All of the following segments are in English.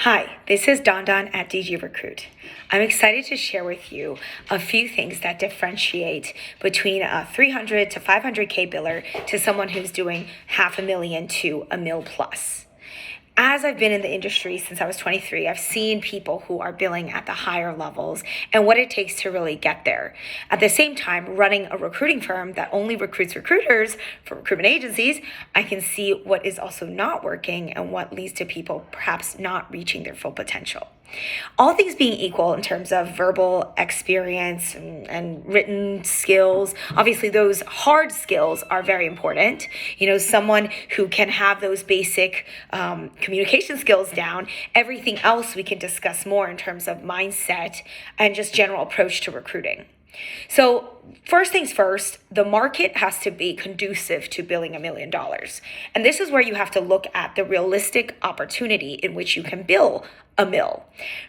Hi, this is Don at DG Recruit. I'm excited to share with you a few things that differentiate between a 300 to 500K biller to someone who's doing $500,000 to $1 million plus. As I've been in the industry since I was 23, I've seen people who are billing at the higher levels and what it takes to really get there. At the same time, running a recruiting firm that only recruits recruiters for recruitment agencies, I can see what is also not working and what leads to people perhaps not reaching their full potential. All things being equal in terms of verbal experience and written skills, obviously those hard skills are very important. Someone who can have those basic communication skills down, everything else we can discuss more in terms of mindset and just general approach to recruiting. So first things first, the market has to be conducive to billing $1 million. And this is where you have to look at the realistic opportunity in which you can bill $1 million,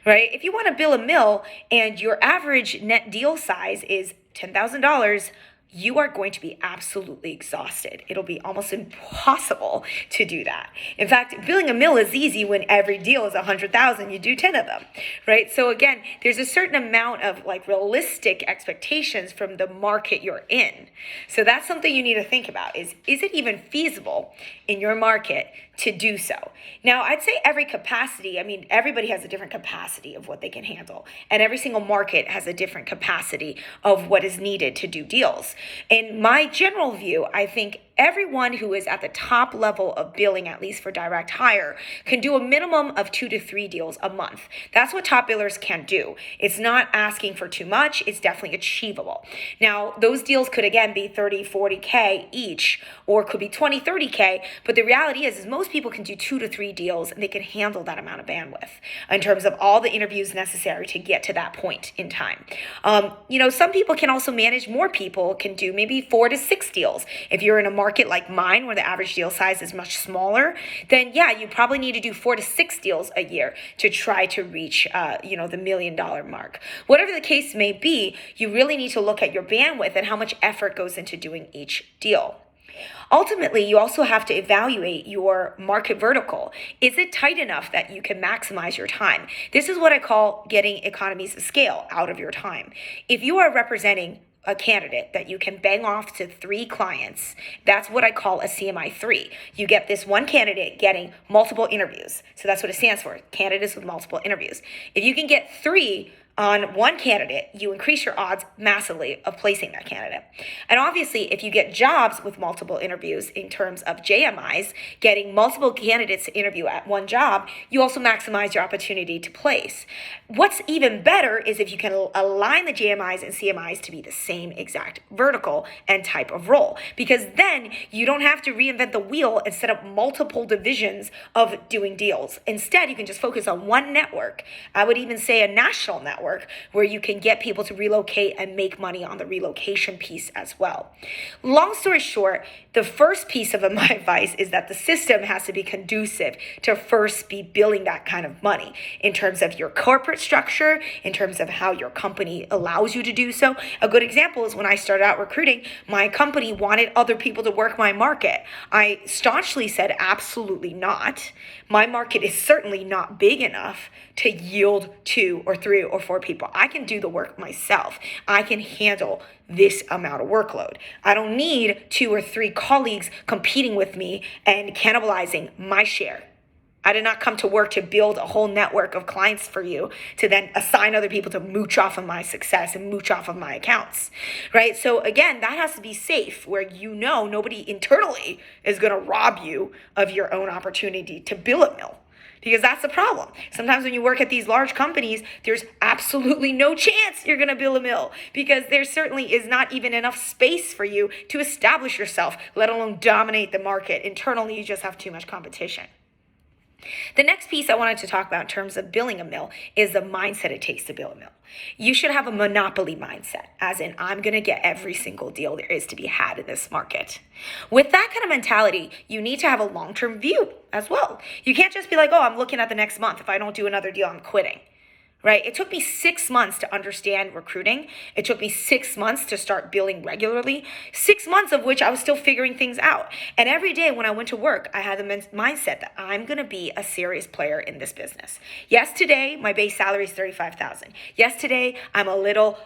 right? If you want to bill $1 million and your average net deal size is $10,000, you are going to be absolutely exhausted. It'll be almost impossible to do that. In fact, billing $1 million is easy when every deal is 100,000. You do 10 of them, right? So again, there's a certain amount of realistic expectations from the market you're in. So that's something you need to think about is it even feasible in your market to do so? Now, I'd say every capacity, everybody has a different capacity of what they can handle. And every single market has a different capacity of what is needed to do deals. In my general view, I think everyone who is at the top level of billing, at least for direct hire, can do a minimum of 2 to 3 deals a month. That's what top billers can do. It's not asking for too much. It's definitely achievable. Now, those deals could, again, be 30, 40K each, or could be 20, 30K. But the reality is most people can do 2 to 3 deals, and they can handle that amount of bandwidth in terms of all the interviews necessary to get to that point in time. Some people can also manage more people, can do maybe 4 to 6 deals. If you're in a market like mine, where the average deal size is much smaller, then you probably need to do 4 to 6 deals a year to try to reach, the $1 million mark. Whatever the case may be, you really need to look at your bandwidth and how much effort goes into doing each deal. Ultimately, you also have to evaluate your market vertical. Is it tight enough that you can maximize your time? This is what I call getting economies of scale out of your time. If you are representing a candidate that you can bang off to 3 clients, that's what I call a CMI 3. You get this one candidate getting multiple interviews. So that's what it stands for, candidates with multiple interviews. If you can get 3 on one candidate, you increase your odds massively of placing that candidate. And obviously, if you get jobs with multiple interviews in terms of JMIs, getting multiple candidates to interview at one job, you also maximize your opportunity to place. What's even better is if you can align the JMIs and CMIs to be the same exact vertical and type of role, because then you don't have to reinvent the wheel and set up multiple divisions of doing deals. Instead, you can just focus on one network. I would even say a national network, where you can get people to relocate and make money on the relocation piece as well. Long story short, the first piece of my advice is that the system has to be conducive to first be billing that kind of money in terms of your corporate structure, in terms of how your company allows you to do so. A good example is when I started out recruiting, my company wanted other people to work my market. I staunchly said, absolutely not. My market is certainly not big enough to yield 2 or 3 or 4 people. I can do the work myself. I can handle this amount of workload. I don't need 2 or 3 colleagues competing with me and cannibalizing my share. I did not come to work to build a whole network of clients for you to then assign other people to mooch off of my success and mooch off of my accounts, right? So again, that has to be safe, where nobody internally is going to rob you of your own opportunity to bill $1 million. Because that's the problem. Sometimes when you work at these large companies, there's absolutely no chance you're going to bill $1 million, because there certainly is not even enough space for you to establish yourself, let alone dominate the market. Internally, you just have too much competition. The next piece I wanted to talk about in terms of billing $1 million is the mindset it takes to bill $1 million. You should have a monopoly mindset, as in, I'm going to get every single deal there is to be had in this market. With that kind of mentality, you need to have a long-term view as well. You can't just be like, oh, I'm looking at the next month. If I don't do another deal, I'm quitting. right? It took me 6 months to understand recruiting. It took me 6 months to start billing regularly, 6 months of which I was still figuring things out. And every day when I went to work, I had the mindset that I'm going to be a serious player in this business. Yes, today my base salary is $35,000. Yes, today I'm a little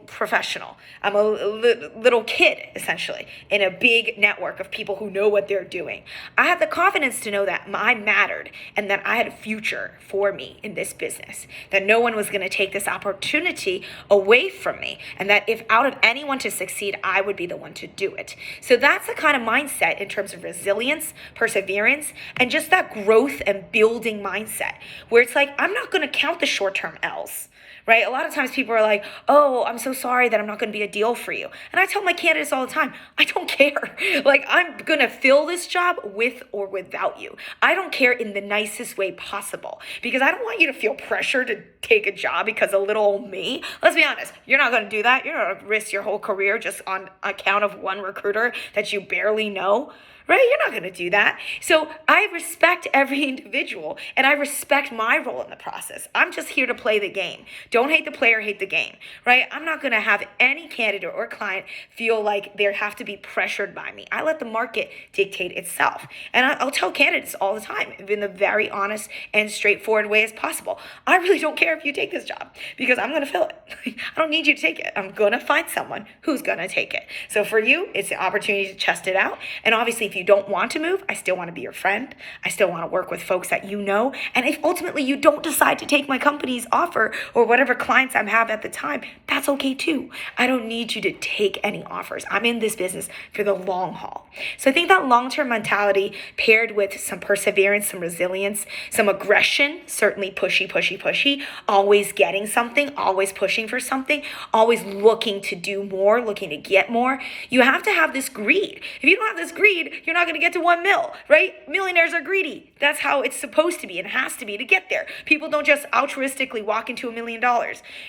professional. I'm a little kid, essentially, in a big network of people who know what they're doing. I had the confidence to know that I mattered and that I had a future for me in this business, that no one was going to take this opportunity away from me, and that if out of anyone to succeed, I would be the one to do it. So that's the kind of mindset in terms of resilience, perseverance, and just that growth and building mindset where it's like, I'm not going to count the short-term L's. Right? A lot of times people are like, oh, I'm so sorry that I'm not going to be a deal for you. And I tell my candidates all the time, I don't care. Like, I'm going to fill this job with or without you. I don't care in the nicest way possible, because I don't want you to feel pressure to take a job because of little old me. Let's be honest. You're not going to do that. You're not going to risk your whole career just on account of one recruiter that you barely know. Right? You're not going to do that. So I respect every individual, and I respect my role in the process. I'm just here to play the game. Don't hate the player, hate the game, right? I'm not going to have any candidate or client feel like they have to be pressured by me. I let the market dictate itself. And I'll tell candidates all the time in the very honest and straightforward way as possible. I really don't care if you take this job, because I'm going to fill it. I don't need you to take it. I'm going to find someone who's going to take it. So for you, it's the opportunity to test it out. And obviously, if you don't want to move, I still want to be your friend. I still want to work with folks that you know. And if ultimately you don't decide to take my company's offer or whatever clients I have at the time, that's okay too. I don't need you to take any offers. I'm in this business for the long haul. So I think that long-term mentality paired with some perseverance, some resilience, some aggression, certainly pushy, always getting something, always pushing for something, always looking to do more, looking to get more. You have to have this greed. If you don't have this greed, you're not going to get to 1 mil, right? Millionaires are greedy. That's how it's supposed to be and has to be to get there. People don't just altruistically walk into $1 million,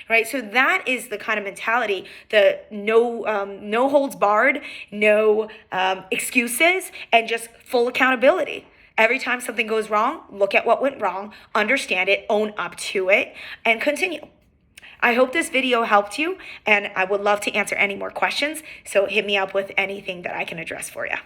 right? So that is the kind of mentality, the no holds barred, no excuses, and just full accountability. Every time something goes wrong, look at what went wrong, understand it, own up to it, and continue. I hope this video helped you, and I would love to answer any more questions. So hit me up with anything that I can address for you.